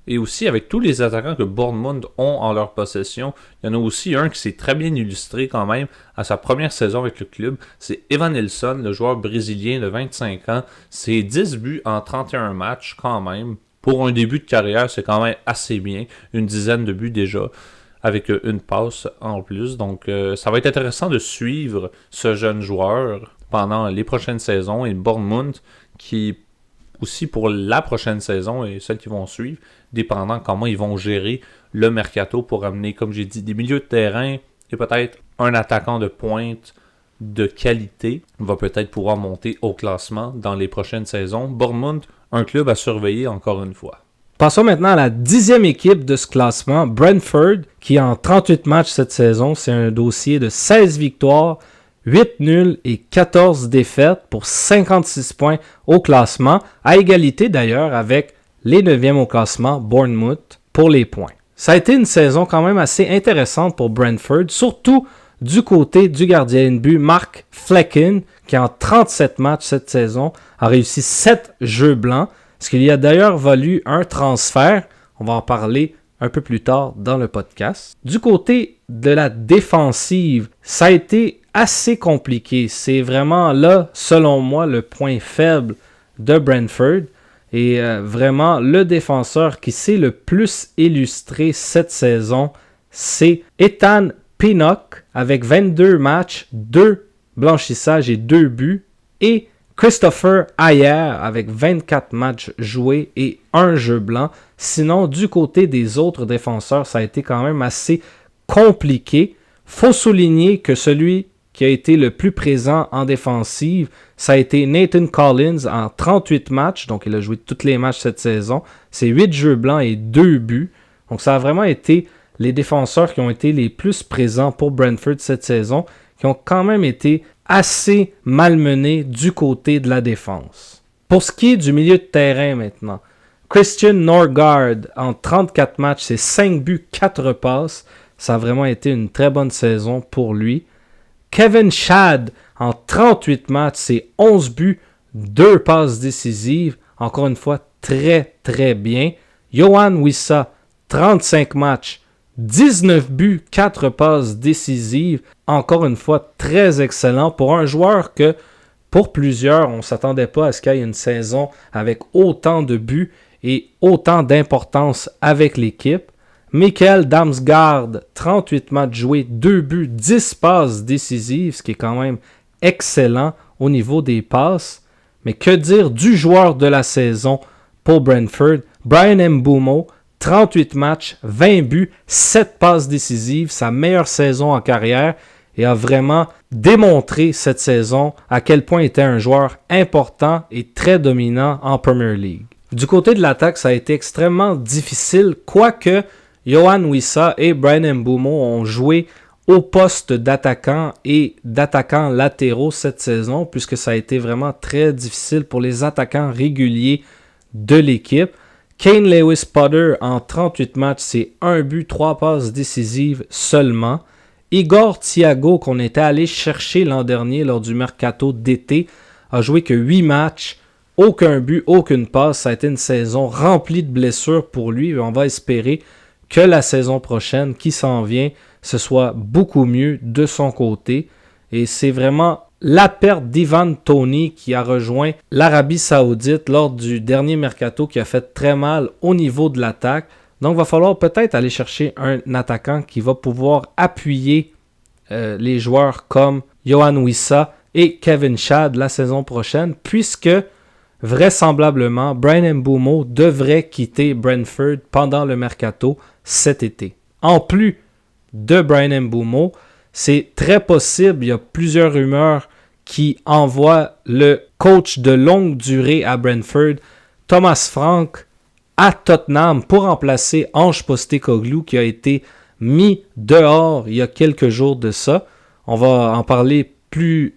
Et aussi, avec tous les attaquants que Bournemouth ont en leur possession, il y en a aussi un qui s'est très bien illustré quand même à sa première saison avec le club. C'est Evan Nilsson, le joueur brésilien de 25 ans. C'est 10 buts en 31 matchs quand même. Pour un début de carrière, c'est quand même assez bien. Une dizaine de buts déjà, avec une passe en plus. Donc, ça va être intéressant de suivre ce jeune joueur pendant les prochaines saisons. Et Bournemouth, qui aussi pour la prochaine saison et celles qui vont suivre, dépendant comment ils vont gérer le mercato pour amener, comme j'ai dit, des milieux de terrain et peut-être un attaquant de pointe de qualité, va peut-être pouvoir monter au classement dans les prochaines saisons. Bournemouth, un club à surveiller encore une fois. Passons maintenant à la 10e équipe de ce classement, Brentford, qui en 38 matchs cette saison, c'est un dossier de 16 victoires, 8 nuls et 14 défaites pour 56 points au classement, à égalité d'ailleurs avec les 9e au classement, Bournemouth, pour les points. Ça a été une saison quand même assez intéressante pour Brentford, surtout du côté du gardien de but, Mark Flecken, qui en 37 matchs cette saison a réussi 7 jeux blancs, ce qui lui a d'ailleurs valu un transfert. On va en parler un peu plus tard dans le podcast. Du côté de la défensive, ça a été assez compliqué. C'est vraiment là, selon moi, le point faible de Brentford. Et vraiment, le défenseur qui s'est le plus illustré cette saison, c'est Ethan Pinnock avec 22 matchs, 2 blanchissages et 2 buts. Et Christopher Ayer avec 24 matchs joués et 1 jeu blanc. Sinon, du côté des autres défenseurs, ça a été quand même assez compliqué. Faut souligner que celui qui a été le plus présent en défensive, ça a été Nathan Collins en 38 matchs. Donc, il a joué tous les matchs cette saison. C'est 8 jeux blancs et 2 buts. Donc, ça a vraiment été les défenseurs qui ont été les plus présents pour Brentford cette saison, qui ont quand même été assez malmenés du côté de la défense. Pour ce qui est du milieu de terrain maintenant, Christian Norgard en 34 matchs, c'est 5 buts, 4 passes. Ça a vraiment été une très bonne saison pour lui. Kevin Schad en 38 matchs, c'est 11 buts, 2 passes décisives. Encore une fois, très très bien. Yohan Wissa, 35 matchs, 19 buts, 4 passes décisives. Encore une fois, très excellent pour un joueur que, pour plusieurs, on ne s'attendait pas à ce qu'il y ait une saison avec autant de buts et autant d'importance avec l'équipe. Mikkel Damsgaard, 38 matchs joués, 2 buts, 10 passes décisives, ce qui est quand même excellent au niveau des passes. Mais que dire du joueur de la saison pour Brentford? Brian Mbeumo, 38 matchs, 20 buts, 7 passes décisives, sa meilleure saison en carrière et a vraiment démontré cette saison à quel point il était un joueur important et très dominant en Premier League. Du côté de l'attaque, ça a été extrêmement difficile, quoique Yohan Wissa et Bryan Mbeumo ont joué au poste d'attaquant et d'attaquants latéraux cette saison, puisque ça a été vraiment très difficile pour les attaquants réguliers de l'équipe. Kane Lewis-Potter, en 38 matchs, c'est 1 but, 3 passes décisives seulement. Igor Thiago, qu'on était allé chercher l'an dernier lors du mercato d'été, a joué que 8 matchs, aucun but, aucune passe. Ça a été une saison remplie de blessures pour lui. Et on va espérer que la saison prochaine qui s'en vient, ce soit beaucoup mieux de son côté. Et c'est vraiment la perte d'Ivan Toney qui a rejoint l'Arabie Saoudite lors du dernier mercato qui a fait très mal au niveau de l'attaque. Donc il va falloir peut-être aller chercher un attaquant qui va pouvoir appuyer les joueurs comme Yohan Wissa et Kevin Schad la saison prochaine, puisque vraisemblablement Bryan Mbeumo devrait quitter Brentford pendant le mercato cet été. En plus de Bryan Mbeumo, c'est très possible, il y a plusieurs rumeurs qui envoient le coach de longue durée à Brentford, Thomas Frank, à Tottenham pour remplacer Ange Postecoglou qui a été mis dehors il y a quelques jours de ça. On va en parler plus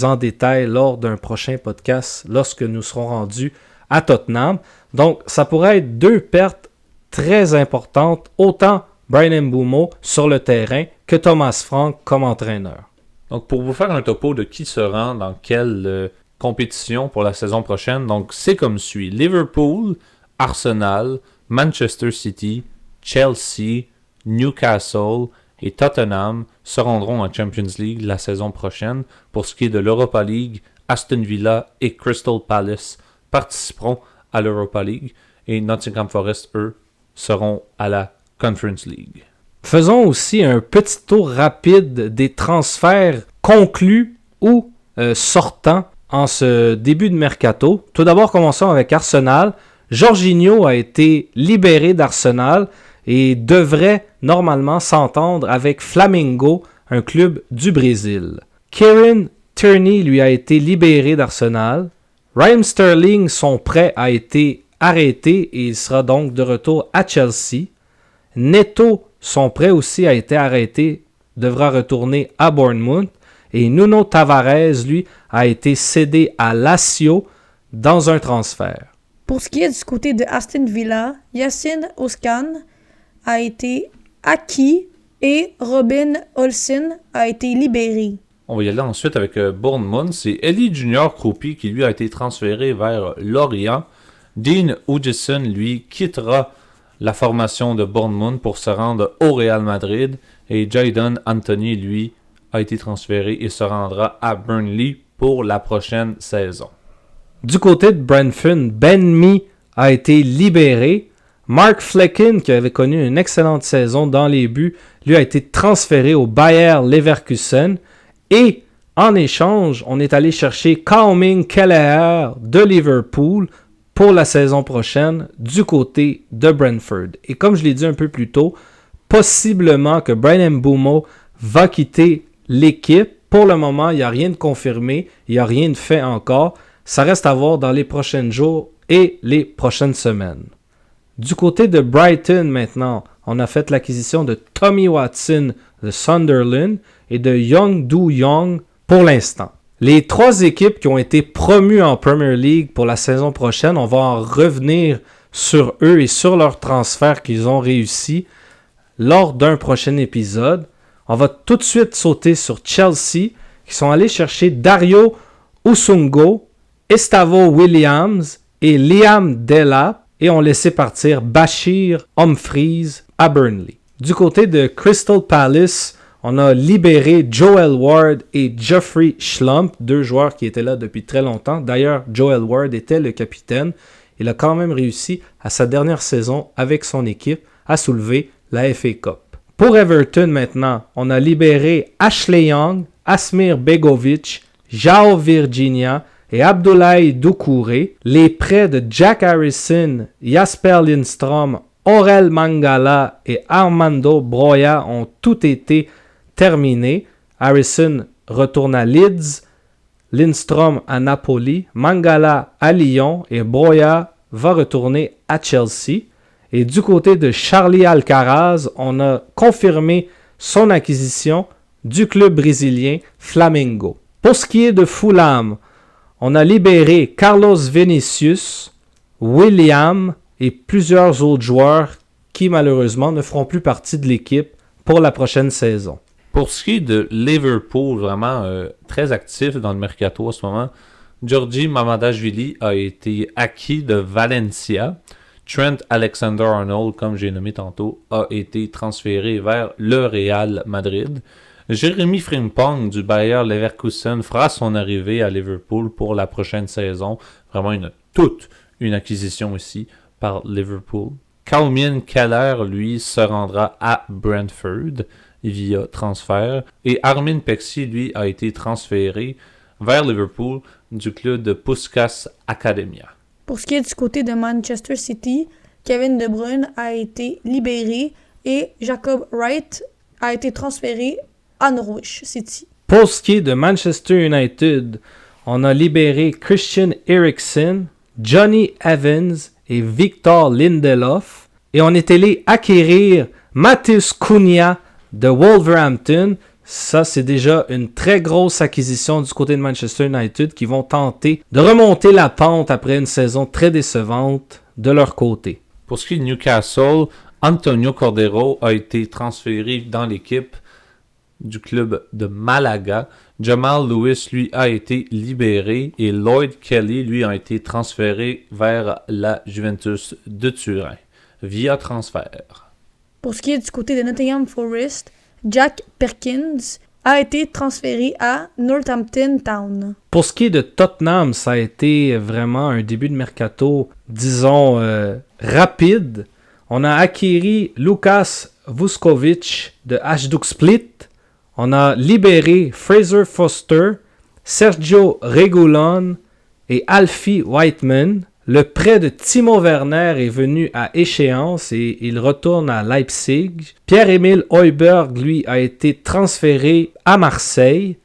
en détail lors d'un prochain podcast lorsque nous serons rendus à Tottenham. Donc ça pourrait être deux pertes très importantes, autant Bryan Mbeumo sur le terrain que Thomas Frank comme entraîneur. Donc pour vous faire un topo de qui se rend dans quelle compétition pour la saison prochaine, donc c'est comme suit: Liverpool, Arsenal, Manchester City, Chelsea, Newcastle et Tottenham se rendront en Champions League la saison prochaine. Pour ce qui est de l'Europa League, Aston Villa et Crystal Palace participeront à l'Europa League et Nottingham Forest, eux, seront à la Conference League. Faisons aussi un petit tour rapide des transferts conclus ou sortants en ce début de mercato. Tout d'abord, commençons avec Arsenal. Jorginho a été libéré d'Arsenal et devrait normalement s'entendre avec Flamengo, un club du Brésil. Kieran Tierney lui a été libéré d'Arsenal. Raheem Sterling, son prêt a été arrêté et il sera donc de retour à Chelsea. Neto, son prêt aussi a été arrêté, devra retourner à Bournemouth. Et Nuno Tavares, lui, a été cédé à Lazio dans un transfert. Pour ce qui est du côté de Aston Villa, Yassine Özcan a été acquis et Robin Olsen a été libéré. On va y aller ensuite avec Bournemouth. C'est Ellie Junior Kroupi qui lui a été transféré vers Lorient. Dean Hudson, lui, quittera la formation de Bournemouth pour se rendre au Real Madrid. Et Jadon Anthony, lui, a été transféré et se rendra à Burnley pour la prochaine saison. Du côté de Brentford, Ben Mee a été libéré. Mark Flecken, qui avait connu une excellente saison dans les buts, lui a été transféré au Bayer Leverkusen. Et en échange, on est allé chercher Kao-Ming Kelleher de Liverpool pour la saison prochaine du côté de Brentford. Et comme je l'ai dit un peu plus tôt, possiblement que Bryan Mbeumo va quitter l'équipe. Pour le moment, il n'y a rien de confirmé, il n'y a rien de fait encore. Ça reste à voir dans les prochains jours et les prochaines semaines. Du côté de Brighton maintenant, on a fait l'acquisition de Tommy Watson de Sunderland et de Young Do Young pour l'instant. Les trois équipes qui ont été promues en Premier League pour la saison prochaine, on va en revenir sur eux et sur leurs transferts qu'ils ont réussi lors d'un prochain épisode. On va tout de suite sauter sur Chelsea qui sont allés chercher Dario Usungo, Estavo Williams et Liam Delap et ont laissé partir Bashir Humphries à Burnley. Du côté de Crystal Palace, on a libéré Joel Ward et Geoffrey Schlump, deux joueurs qui étaient là depuis très longtemps. D'ailleurs, Joel Ward était le capitaine. Il a quand même réussi à sa dernière saison avec son équipe à soulever la FA Cup. Pour Everton maintenant, on a libéré Ashley Young, Asmir Begovic, João Virginia et Abdoulaye Doucouré. Les prêts de Jack Harrison, Jasper Lindstrom Aurel Mangala et Armando Broya ont tous été terminés. Harrison retourne à Leeds, Lindstrom à Napoli, Mangala à Lyon et Broya va retourner à Chelsea. Et du côté de Charlie Alcaraz, on a confirmé son acquisition du club brésilien Flamengo. Pour ce qui est de Fulham, on a libéré Carlos Vinicius, William et plusieurs autres joueurs qui malheureusement ne feront plus partie de l'équipe pour la prochaine saison. Pour ce qui est de Liverpool, vraiment très actif dans le mercato en ce moment, Georgi Mamadashvili a été acquis de Valencia. Trent Alexander-Arnold, comme j'ai nommé tantôt, a été transféré vers le Real Madrid. Jérémy Frimpong du Bayer Leverkusen fera son arrivée à Liverpool pour la prochaine saison. Vraiment toute une acquisition ici par Liverpool. Kalmin Keller, lui, se rendra à Brentford via transfert. Et Armin Pexi, lui, a été transféré vers Liverpool du club de Puskás Akademia. Pour ce qui est du côté de Manchester City, Kevin De Bruyne a été libéré et Jacob Wright a été transféré à Norwich City. Pour ce qui est de Manchester United, on a libéré Christian Eriksen, Johnny Evans et Victor Lindelof. Et on est allé acquérir Matheus Cunha de Wolverhampton. Ça, c'est déjà une très grosse acquisition du côté de Manchester United qui vont tenter de remonter la pente après une saison très décevante de leur côté. Pour ce qui est de Newcastle, Antonio Cordero a été transféré dans l'équipe du club de Malaga. Jamal Lewis, lui, a été libéré et Lloyd Kelly, lui, a été transféré vers la Juventus de Turin via transfert. Pour ce qui est du côté de Nottingham Forest, Jack Perkins a été transféré à Northampton Town. Pour ce qui est de Tottenham, ça a été vraiment un début de mercato, disons, rapide. On a acquis Lukas Vuskovic de Hajduk Split. On a libéré Fraser Foster, Sergio Reguilon et Alfie Whiteman. Le prêt de Timo Werner est venu à échéance et il retourne à Leipzig. Pierre-Emile Højbjerg, lui, a été transféré à Marseille.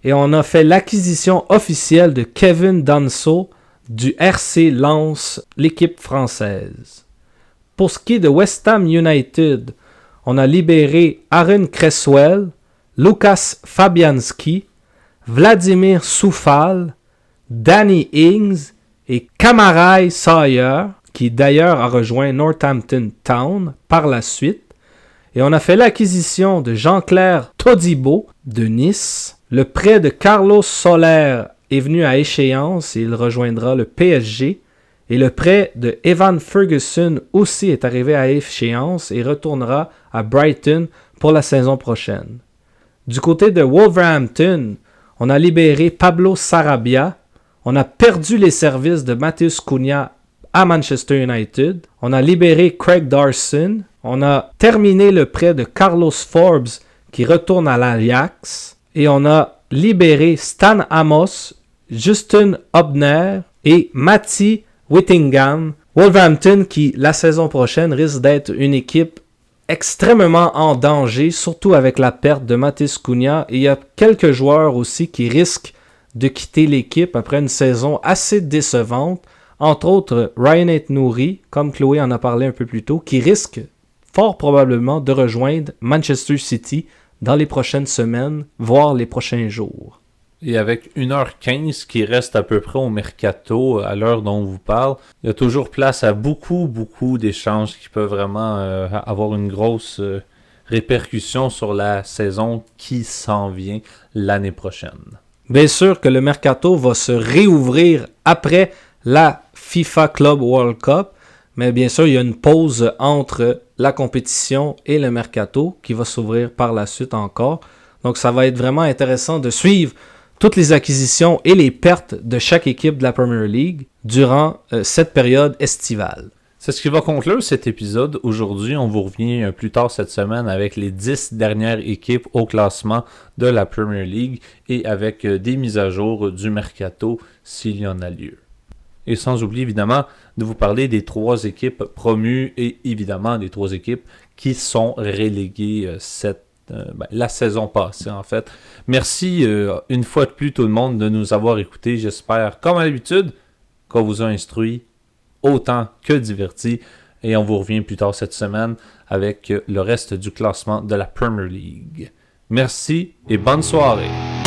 Et on a fait l'acquisition officielle de Kevin Danso du RC Lens, l'équipe française. Pour ce qui est de West Ham United, on a libéré Aaron Cresswell, Lukas Fabianski, Vladimir Soufal, Danny Ings et Kamarai Sawyer, qui d'ailleurs a rejoint Northampton Town par la suite. Et on a fait l'acquisition de Jean-Claire Todibo de Nice. Le prêt de Carlos Soler est venu à échéance et il rejoindra le PSG. Et le prêt de Evan Ferguson aussi est arrivé à échéance et retournera à Brighton pour la saison prochaine. Du côté de Wolverhampton, on a libéré Pablo Sarabia. On a perdu les services de Matheus Cunha à Manchester United. On a libéré Craig Dawson. On a terminé le prêt de Carlos Forbes qui retourne à l'Ajax. Et on a libéré Stan Amos, Justin Hobner et Matty Whittingham. Wolverhampton qui, la saison prochaine, risque d'être une équipe extrêmement en danger, surtout avec la perte de Matheus Cunha. Et il y a quelques joueurs aussi qui risquent de quitter l'équipe après une saison assez décevante. Entre autres, Ryan Aït-Nouri, comme Chloé en a parlé un peu plus tôt, qui risque fort probablement de rejoindre Manchester City dans les prochaines semaines, voire les prochains jours. Et avec 1h15 qui reste à peu près au mercato à l'heure dont on vous parle, il y a toujours place à beaucoup d'échanges qui peuvent vraiment avoir une grosse répercussion sur la saison qui s'en vient l'année prochaine. Bien sûr que le mercato va se réouvrir après la FIFA Club World Cup, mais bien sûr, il y a une pause entre la compétition et le mercato qui va s'ouvrir par la suite encore. Donc, ça va être vraiment intéressant de suivre toutes les acquisitions et les pertes de chaque équipe de la Premier League durant cette période estivale. C'est ce qui va conclure cet épisode. Aujourd'hui, on vous revient plus tard cette semaine avec les 10 dernières équipes au classement de la Premier League et avec des mises à jour du mercato s'il y en a lieu. Et sans oublier évidemment de vous parler des 3 équipes promues et évidemment des 3 équipes qui sont reléguées la saison passée en fait. Merci une fois de plus tout le monde de nous avoir écoutés. J'espère comme à l'habitude qu'on vous a instruit autant que diverti. Et on vous revient plus tard cette semaine avec le reste du classement de la Premier League. Merci et bonne soirée.